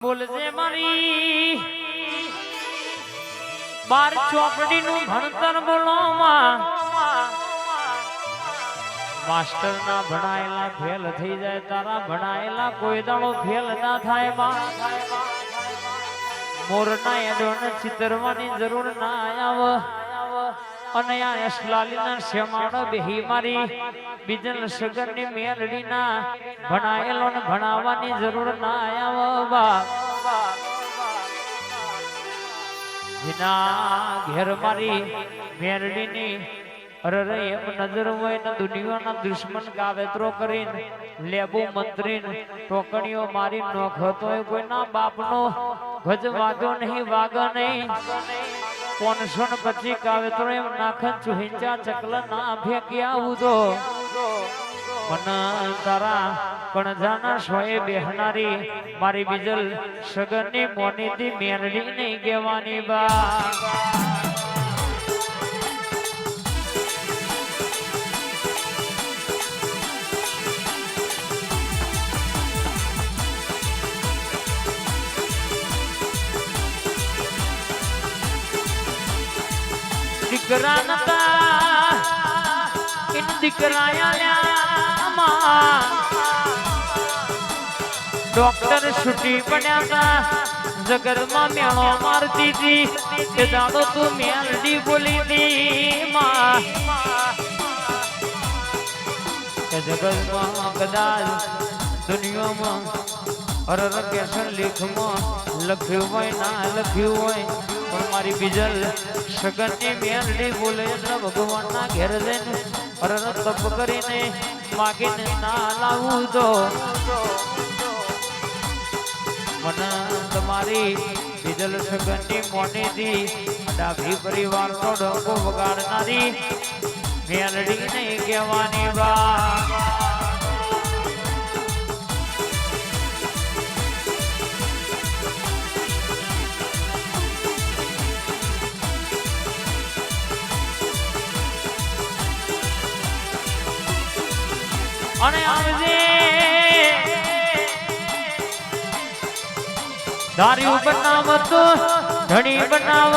બોલજે મારી બાર ચોપડી નું ભણતર બોલોમાં માસ્ટર ના ભણાયેલા ફેલ થઈ જાય તારા ભણાયેલા કોઈ દાડો ફેલ ના થાય મોરના એડોને ચિતરવાની જરૂર ના આવ અને આ અસલાલીના શેમાડો બેહી મારી બીજલ સગરની મેલડીના ભણાયેલો ને ભણાવવાની જરૂર ના આવ બા વિના ઘેર મારી મેલડીની અરે એમ નજર હોય ને દુનિયાના દુશ્મન કાવેતરો કરીને લેબુ મંત્રીને ટોકણીઓ મારી નોખતો કોઈના બાપનો ગજ વાગ્યો નહીં વાગા નહીં 525 કાવેતરો એમ નાખન ચુહિંચા ચકલા ના ફેંકી આવું તો મન તારા કણજાના સોએ બેહનારી મારી બીજલ સગનની મોનીથી મેલડી નહીં કહેવાની બા દીકરા નતા ઇન દીકરાયા ડોક્ટર છૂટી પડ્યા હતા જગરમાં મેળો મારતી હતી તે દાડો તું મેલડી બોલી હતી માં કે જગતમાં કદાચ દુનિયામાં હરર કેસર લેખમાં લખ્યું હોય ના લખ્યું હોય પણ મારી બીજલ સગનની મેલડી બોલે ભગવાનના ઘેર જઈને હરર તપ કરીને માગીને ના લાવું તો મને તમારી બીજલ સગનની મોનેથી ડાભી પરિવારનો ડંકો વગાડનારી મેલડી નહીં કહેવાની બા અને આવજે દારૂ બનાવતો ધણી બનાવ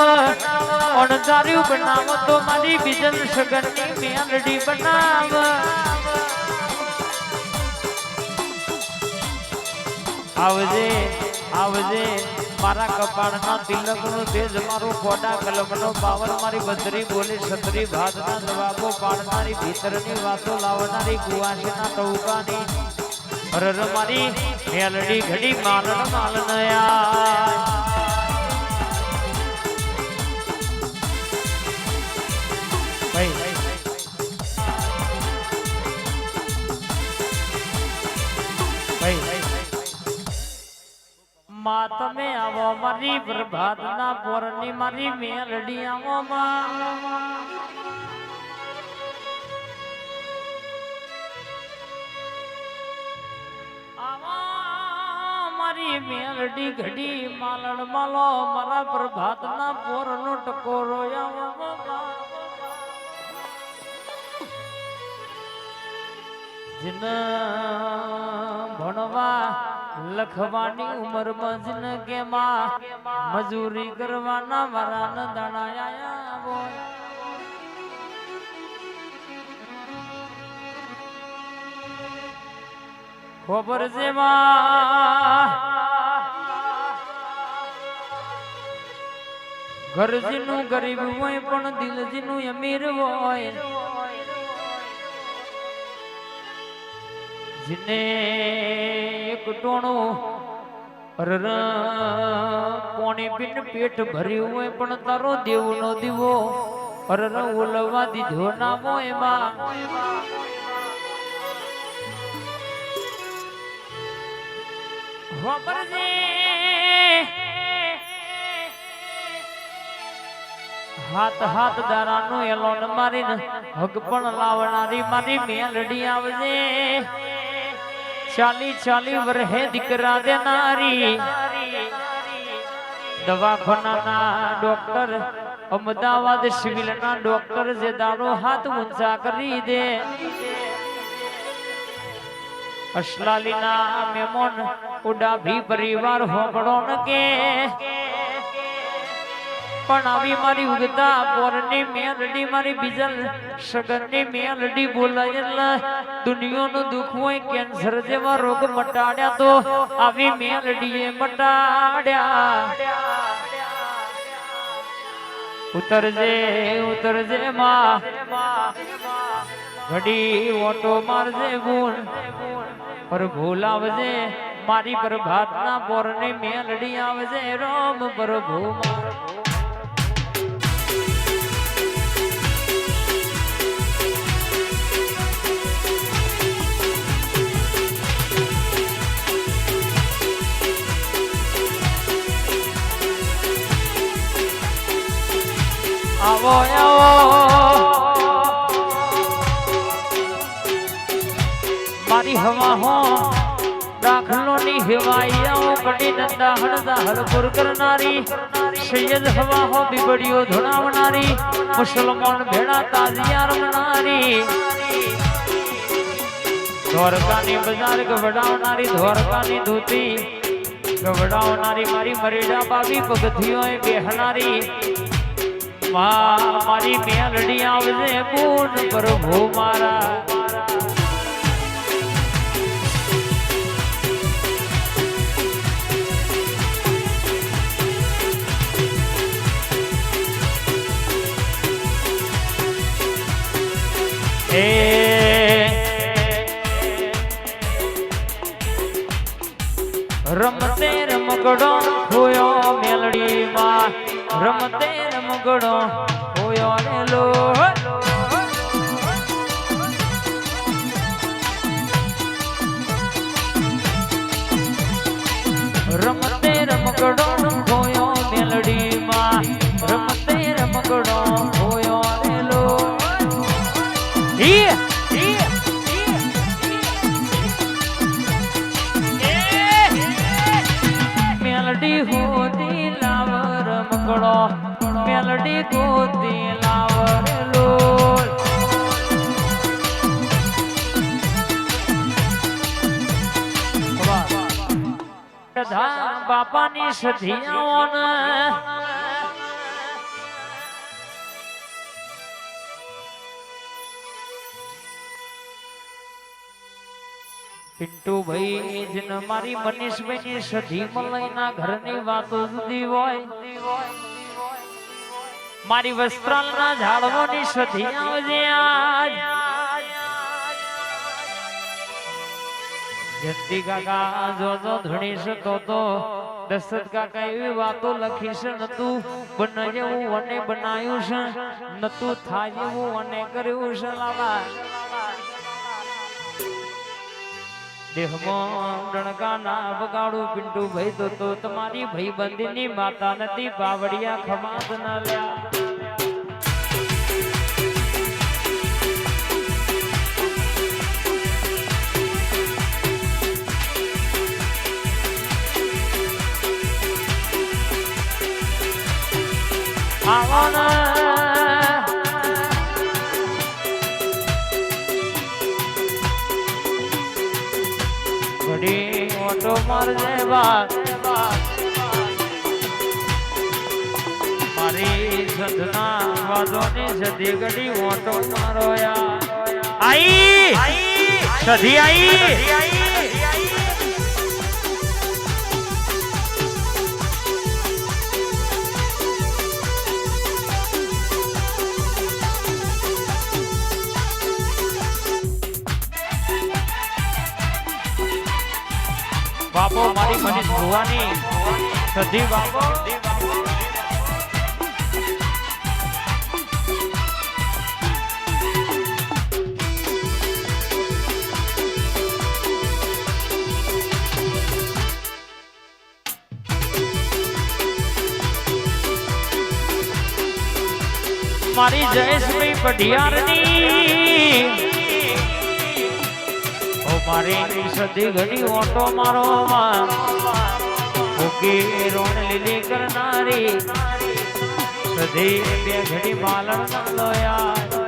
અને દારૂ બનાવતો મારી બીજલ સગનની મેલડી બનાવ આવજે આવજે મારા કપાળના તિલકનું તેજ મારું ખોટા કલમનો પાવર મારી બદરી બોલી છત્રી ભાતના જવાબો પાડનારી ભીતરની વાતો લાવનારી કુવાસીના ટૌકાની હરર મારી મેલડી ઘડી માલણ માલનયા માં તમે આવો મારી પ્રભાતના પોરની મારી મેલડી આવો મારી મેલડી ઘડી માલણ માલો મારા પ્રભાતના પોરનો ટકોરો આવો જીન ભણવા લખવાની ઉંમર મજન કે માં મજૂરી કરવાના મારા દાણા ખબર છે ઘરજીનું ગરીબ હોય પણ દિલજીનું અમીર હોય જીને એક ટોણું પોણી પીને પેટ ભર્યું હોય પણ તારો દેવનો દીવો ઓલવા દીધો ના હોય માં હાથ હાથ દારાનું એલોન મારીને હગ પણ લાવનારી મારી મેલડી આવજે 40 વર્ષે દીકરા દેનારી દવાખાનાના ડોક્ટર અમદાવાદ સિવિલના ડોક્ટર જે દાડો હાથ ઊંચા કરી દે અસલાલીના મેમોન ઉડા ભી પરિવાર હોબળો ન કે પણ આવી મારી ઉગતા પોરની મેલડી મારી બીજલ સગનની મેલડી બોલાય એટલે દુનિયાનું દુઃખ હોય કેન્સર જેવા રોગ મટાડ્યા તો આવી મેલડીએ મટાડ્યા ઉતરજે માં ઘડી ઓટો મારજે ગુણ પર ભૂલાવજે મારી પ્રભાતના પોરની મેલડી આવજે રામ પ્રભુ આવો મારી હવા હો દાખલો ની હેવાઈયાઓ કડી નંદા હણદા હરપુર કરનારી સૈયદ હવા હો બીબડીઓ ધોણાવનારી મુસલમાન ભેડા તાજિયા રમનારી દ્વારકાની બજાર ગવડાવનારી દ્વારકાની ધોતી ગવડાવનારી મારી મરેડા બાવી પગથિયોએ બેહનારી મારી મેલડી આવજે પૂન પ્રભુ મારા રમતે રમગડો હોયો મેલડી માં રમતે રમગડો હોયો ને લો રમતે રમગડો હોયો મેલડી માં રમતે રમગડો હોયો ને લો મેલડી હોતી લાવર મકડો મેલડી હોતી લાવર લોલ બાપાની સધિયાઓને પિન્ટુ ભાઈ જેને મારી મનીષભાઈ ની સધી મલઈના ઘરની વાતો જુદી હોય મારી વસ્ત્રાલના ઝાડવાની સધી આવજે આજ જયંતિ કાકા જોજો ધણીશ તો દશરથ કાકા એવી વાતો લખીશ નતું બન જેવું અને બનાયું છે નતું થાય જેવું અને કર્યું છે લાવા દેહમાં ડણકા ના બગાડું પિન્ટુ ભાઈ તો તમારી ભાઈ બંધીની માતા નથી બાવડિયા ખમાત ના લ્યા ઓટો મારજે મારી સંધના વાદોની સધી ગડી ઓટો મારો આઈ સધી આઈ બાપો મારી મનીષ ભુવાની સધી બાપો મારી જયેશભાઈ પઢિયારની મારી સધી ઘડી ઓટો મારો ભૂકી રોણ લીલી કરનારી સધી બે ઘડી માલણ લોયા